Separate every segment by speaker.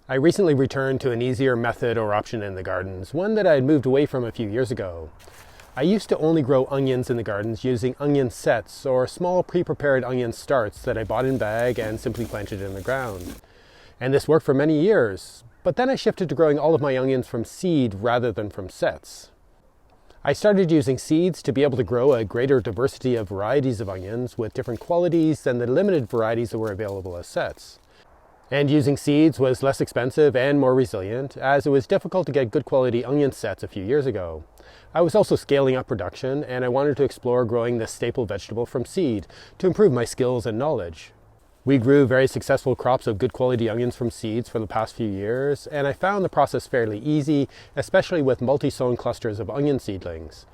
Speaker 1: I recently returned to an easier method or option in the gardens, one that I had moved away from a few years ago. I used to only grow onions in the gardens using onion sets or small pre-prepared onion starts that I bought in bag and simply planted in the ground. And this worked for many years, but then I shifted to growing all of my onions from seed rather than from sets. I started using seeds to be able to grow a greater diversity of varieties of onions with different qualities than the limited varieties that were available as sets. And using seeds was less expensive and more resilient, as it was difficult to get good quality onion sets a few years ago. I was also scaling up production, and I wanted to explore growing this staple vegetable from seed to improve my skills and knowledge. We grew very successful crops of good quality onions from seeds for the past few years, and I found the process fairly easy, especially with multi-sown clusters of onion seedlings.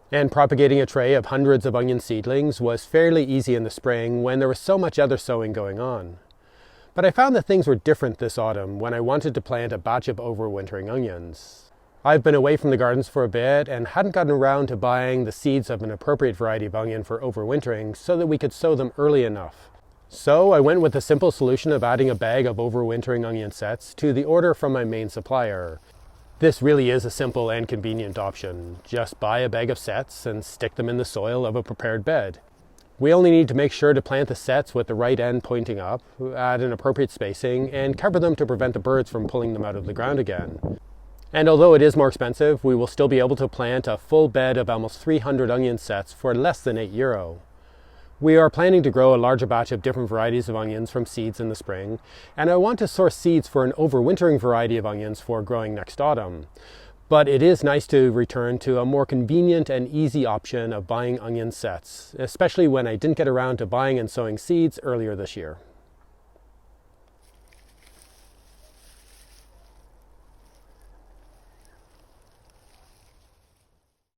Speaker 1: And propagating a tray of hundreds of onion seedlings was fairly easy in the spring when there was so much other sowing going on. But I found that things were different this autumn when I wanted to plant a batch of overwintering onions. I've been away from the gardens for a bit and hadn't gotten around to buying the seeds of an appropriate variety of onion for overwintering so that we could sow them early enough. So I went with the simple solution of adding a bag of overwintering onion sets to the order from my main supplier. This really is a simple and convenient option. Just buy a bag of sets and stick them in the soil of a prepared bed. We only need to make sure to plant the sets with the right end pointing up, at an appropriate spacing, and cover them to prevent the birds from pulling them out of the ground again. And although it is more expensive, we will still be able to plant a full bed of almost 300 onion sets for less than €8. We are planning to grow a larger batch of different varieties of onions from seeds in the spring, and I want to source seeds for an overwintering variety of onions for growing next autumn. But it is nice to return to a more convenient and easy option of buying onion sets, especially when I didn't get around to buying and sowing seeds earlier this year.